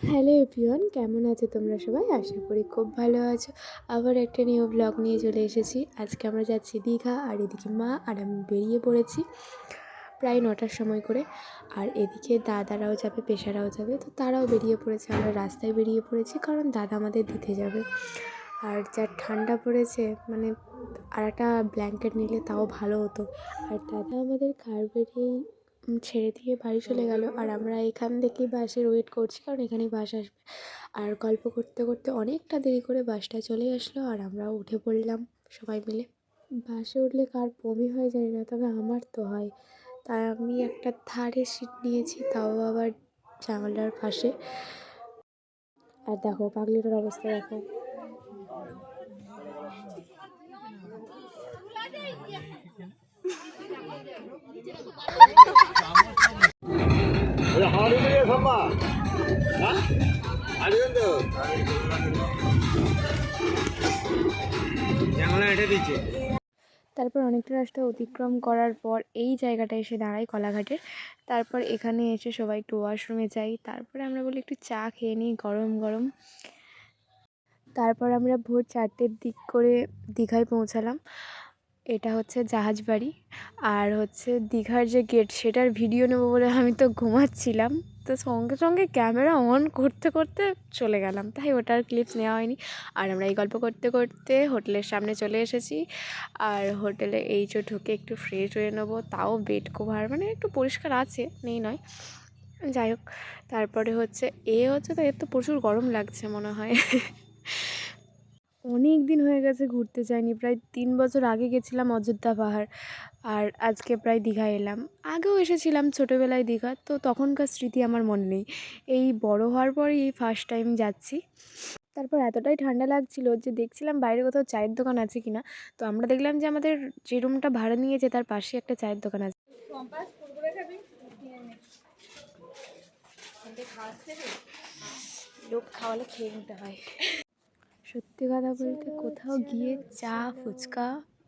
Hello everyone, কেমন আছো তোমরা সবাই? আশা করি খুব ভালো আছো। আবার একটা নিউ ব্লগ নিয়ে চলে এসেছি। আজকে আমরা যাচ্ছি দীঘা, আর এদিকে মা আর আমি বেরিয়ে পড়েছি প্রায় 9টার সময় করে। আর এদিকে দাদারাও যাবে, পেশারাও যাবে, তো তারাও বেরিয়ে পড়েছে। আমরা রাস্তায় বেরিয়ে পড়েছি কারণ দাদা আমাদের দিতে যাবে। আর যা ঠান্ডা পড়েছে, মানে আর একটা ব্ল্যাঙ্কেট নিলে তাও ভালো হতো। আর দাদা আমাদের কারবেরেই ছেড়ে দিয়ে বাড়ি চলে গেল, আর আমরা এখান থেকেই বাসের ওয়েট করছি কারণ এখানেই বাস আসবে। আর গল্প করতে করতে অনেকটা দেরি করে বাসটা চলে আসলো, আর আমরাও উঠে পড়লাম সবাই মিলে। বাসে উঠলে কার বমি হয় জানি না, তবে আমার তো হয়। তাই আমি একটা ধারে সিট নিয়েছি, তাও আবার জানালার পাশে। আর দেখো পাগলিটার অবস্থা দেখো। তারপর অনেকটা রাস্তা অতিক্রম করার পর এই জায়গাটা এসে দাঁড়াই কলাঘাটের। তারপর এখানে এসে সবাই একটু ওয়াশরুমে যাই। তারপরে আমরা বলি একটু চা খেয়ে নিই গরম গরম। তারপর আমরা ভোর 4টের দিক করে দীঘায় পৌঁছালাম। এটা হচ্ছে জাহাজবাড়ি, আর হচ্ছে দীঘার যে গেট সেটার ভিডিও নেবো বলে আমি তো ঘুমাচ্ছিলাম, তো সঙ্গে সঙ্গে ক্যামেরা অন করতে করতে চলে গেলাম, তাই ওটার ক্লিপস নেওয়া হয়নি। আর আমরা এই গল্প করতে করতে হোটেলের সামনে চলে এসেছি। আর হোটেলে এই যে ঢুকে একটু ফ্রেশ হয়ে নেবো, তাও বেড কভার মানে একটু পরিষ্কার আছে, নেই নয়, যাই হোক। তারপরে হচ্ছে তো এর তো প্রচুর গরম লাগছে মনে হয়। অনেক দিন হয়ে গেছে ঘুরতে যাইনি, প্রায় 3 বছর আগে গেছিলাম অযোধ্যা পাহাড়। আর আজকে প্রায় দীঘা এলাম। আগেও এসেছিলাম ছোটোবেলায় দীঘা, তো তখনকার স্মৃতি আমার মনে নেই। এই বড় হওয়ার পরই এই ফার্স্ট টাইম যাচ্ছি। তারপর এতটাই ঠান্ডা লাগছিল যে দেখছিলাম বাইরে কোথাও চায়ের দোকান আছে কিনা। তো আমরা দেখলাম যে আমাদের যে রুমটা ভাড়া নিয়েছে তার পাশে একটা চায়ের দোকান আছে। লোক খাওয়ালে খেয়ে নিতে হয়। সত্যি কথা বলতে কোথাও গিয়ে চা ফুচকা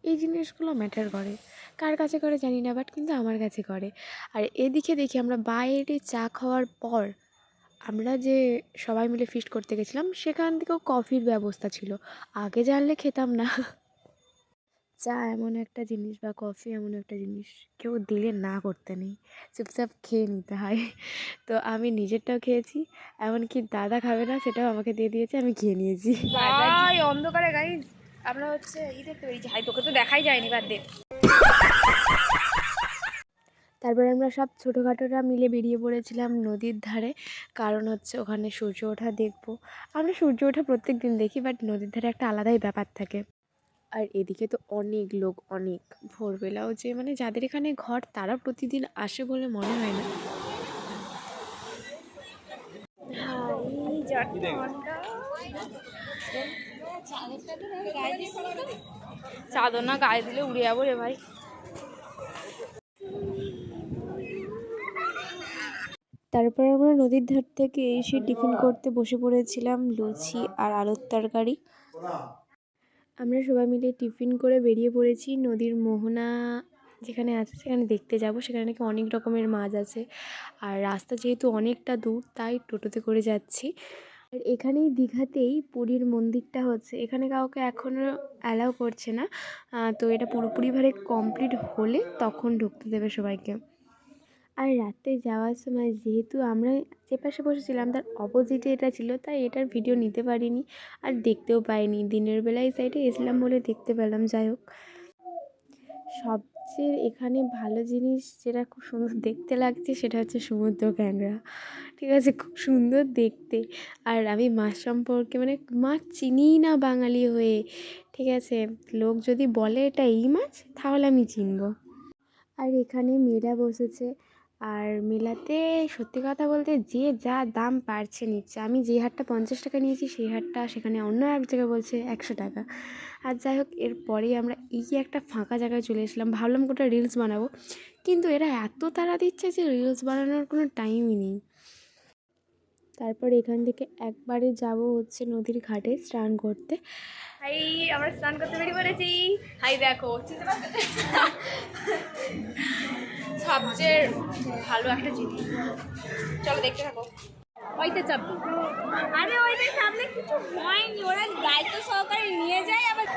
এই জিনিসগুলো ম্যাটার করে। কার কাছে করে জানি না, বাট কিন্তু আমার কাছে করে। আর এদিকে দেখি আমরা বাইরে চা খাওয়ার পর আমরা যে সবাই মিলে ফিস্ট করতে গেছিলাম সেখান থেকেও কফির ব্যবস্থা ছিল। আগে জানলে খেতাম না। চা এমন একটা জিনিস বা কফি এমন একটা জিনিস, কেউ দিলে না করতে নেই, চুপচাপ খেয়ে নিতে হয়। তো আমি নিজেরটাও খেয়েছি, এমনকি দাদা খাবে না সেটাও আমাকে দিয়ে দিয়েছে, আমি খেয়ে নিয়েছি। ভাই অন্ধকারে গাইজ আমরা হচ্ছে দেখতে পেরেছি। হাই তোকে তো দেখাই যায়নি, বাদ দে। তারপরে আমরা সব ছোটোখাটোরা মিলে বেরিয়ে পড়েছিলাম নদীর ধারে, কারণ হচ্ছে ওখানে সূর্য ওঠা দেখবো। আমরা সূর্য ওঠা প্রত্যেক দিন দেখি, বাট নদীর ধারে একটা আলাদাই ব্যাপার থাকে। আর এদিকে তো অনেক লোক, অনেক ভোরবেলাও যে মানে যাদের এখানে ঘর তারা প্রতিদিন আসে বলে মনে হয় না। চাদর না গায়ে দিলে উড়ে যাবো রে ভাই। তারপর আমরা নদীর ধার থেকে এসে টিফিন করতে বসে পড়েছিলাম, লুচি আর আলুর তরকারি। আমরা সবাই মিলে টিফিন করে বেরিয়ে পড়েছি নদীর মোহনা যেখানে আছে সেখানে দেখতে যাব। সেখানে নাকি অনেক রকমের মাছ আছে। আর রাস্তা যেহেতু অনেকটা দূর, তাই টোটোতে করে যাচ্ছি। আর এখানেই দীঘাতেই পুরীর মন্দিরটা হচ্ছে, এখানে কাউকে এখনও অ্যালাউ করছে না। তো এটা পুরোপুরিভাবে কমপ্লিট হলে তখন ঢুকতে দেবে সবাইকে। আর রাতে যাওয়ার সময় যেহেতু আমরা যে পাশে বসেছিলাম তার অপোজিটে এটা ছিল, তাই এটার ভিডিও নিতে পারিনি আর দেখতেও পাইনি। দিনের বেলায় সাইডে এসলাম বলে দেখতে পেলাম। যাই হোক, সবচেয়ে এখানে ভালো জিনিস যেটা খুব সুন্দর দেখতে লাগছে সেটা হচ্ছে সমুদ্র ক্যাংড়া। ঠিক আছে, খুব সুন্দর দেখতে। আর আমি মাছ সম্পর্কে মানে মাছ চিনিই না বাঙালি হয়ে, ঠিক আছে, লোক যদি বলে এটা এই মাছ তাহলে আমি চিনবো। আর এখানে মেলা বসেছে, আর মেলাতে সত্যি কথা বলতে যে যা দাম পারছে নিচ্ছে। আমি যে হাটটা 50 টাকা নিয়েছি সেই হাটটা সেখানে অন্য এক জায়গায় বলছে 100 টাকা। আর যাই হোক, এরপরেই আমরা এই একটা ফাঁকা জায়গায় চলে এসলাম, ভাবলাম কোটা রিলস বানাবো, কিন্তু এরা এত তাড়া দিচ্ছে যে রিলস বানানোর কোনো টাইমই নেই। তারপর এখান থেকে একবারে যাব হচ্ছে নদীর ঘাটে স্নান করতে। হাই আমরা স্নান করতে বেরিয়ে পড়েছি। হাই দেখো সবচেয়ে ভালো একটা জিনিস, চলো দেখতে থাকো। ওইতে চাপবি। আরে ওইতে চাপলে কিছু হয়নি, ওরা দায়িত্ব সহকারে নিয়ে যায় আবার।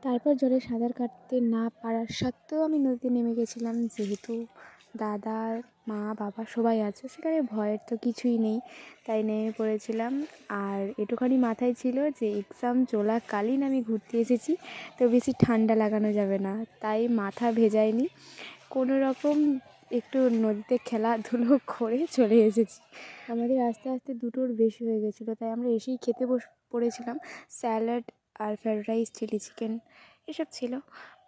তারপর জলে সাঁতার কাটতে না পারার সত্ত্বেও আমি নদীতে নেমে গেছিলাম, যেহেতু দাদা মা বাবা সবাই আছে সেখানে ভয়ের তো কিছুই নেই, তাই নেমে পড়েছিলাম। আর একটুখানি মাথায় ছিল যে এক্সাম চলাকালীন আমি ঘুরতে এসেছি, তো বেশি ঠান্ডা লাগানো যাবে না, তাই মাথা ভেজাইনি, কোনো রকম একটু নদীতে খেলাধুলো করে চলে এসেছি। আমাদের আস্তে আস্তে দুটোর বেশি হয়ে গেছিলো, তাই আমরা এসেই খেতে পড়েছিলাম। স্যালাড আর ফ্রাইড রাইস, চিলি চিকেন এসব ছিল।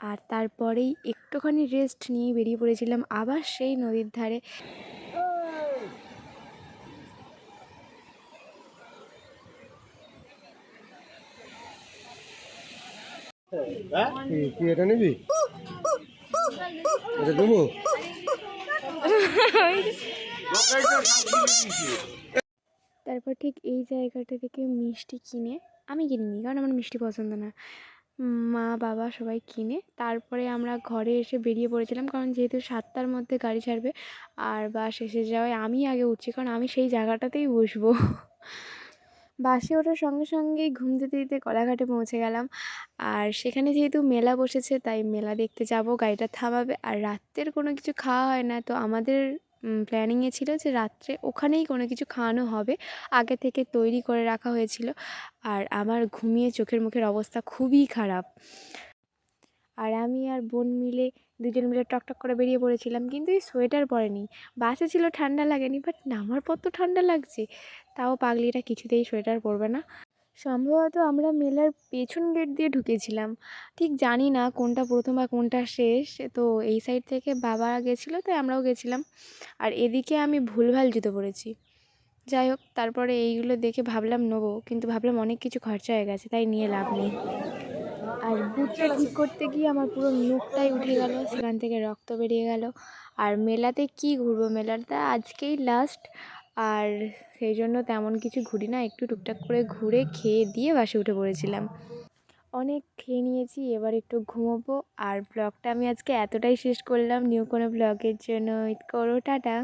আর তারপরেই একটুখানি রেস্ট নিয়ে বেরিয়ে পড়েছিলাম আবার সেই নদীর ধারে। কি এটা নিবি? এটা দেবো? তারপর ঠিক এই জায়গাটা থেকে মিষ্টি কিনে, আমি কিনিনি কারণ আমার মিষ্টি পছন্দ না, মা বাবা সবাই কিনে তারপরে আমরা ঘরে এসে বেরিয়ে পড়েছিলাম, কারণ যেহেতু 7টার মধ্যে গাড়ি ছাড়বে আর বাস এসে যাওয়ায় আমি আগে উঠছি, কারণ আমি সেই জায়গাটাতেই বসবো। বাসে ওঠার সঙ্গে সঙ্গেই ঘুম দিতে দিতে কলাঘাটে পৌঁছে গেলাম। আর সেখানে যেহেতু মেলা বসেছে তাই মেলা দেখতে যাব, গাড়িটা থামাবে। আর রাত্রের কোনো কিছু খাওয়া হয় না, তো আমাদের প্ল্যানিংয়ে ছিল যে রাত্রে ওখানেই কোনো কিছু খাওয়ানো হবে, আগে থেকে তৈরি করে রাখা হয়েছিল। আর আমার ঘুমিয়ে চোখের মুখের অবস্থা খুবই খারাপ, আর আমি আর বোন মিলে দুজন মিলে টকটক করে বেরিয়ে পড়েছিলাম, কিন্তু এই সোয়েটার পরেনি। বাসে ছিল ঠান্ডা লাগেনি, বাট নামার পর তো ঠান্ডা লাগছে, তাও পাগলিটা কিছুতেই সোয়েটার পরবে না। সম্ভবত আমরা মেলার পেছন গেট দিয়ে ঢুকেছিলাম, ঠিক জানি না কোনটা প্রথম আর কোনটা শেষ, তো এই সাইড থেকে বাবা গেছিলো তাই আমরাও গেছিলাম। আর এদিকে আমি ভুলভাল জুতো পরেছি। যাই হোক, তারপরে এইগুলো দেখে ভাবলাম নেবো, কিন্তু ভাবলাম অনেক কিছু খরচা হয়ে গেছে, তাই নিয়ে লাভ নেই। আর বুটটা ঠিক করতে গিয়ে আমার পুরো নখটাই উঠে গেল, সেখান থেকে রক্ত বেরিয়ে গেল। আর মেলাতে কি ঘুরবো, মেলাটা আজকেই লাস্ট, আর সেই জন্য তেমন কিছু ঘুরি না, একটু টুকটাক করে ঘুরে খেয়ে দিয়ে বাসে উঠে পড়েছিলাম। অনেক খেয়ে নিয়েছি, এবার একটু ঘুমোবো। আর ব্লগটা আমি আজকে এতটাই শেষ করলাম, নিউ কোনো ব্লগের জন্য ওয়েট করো, টাটা।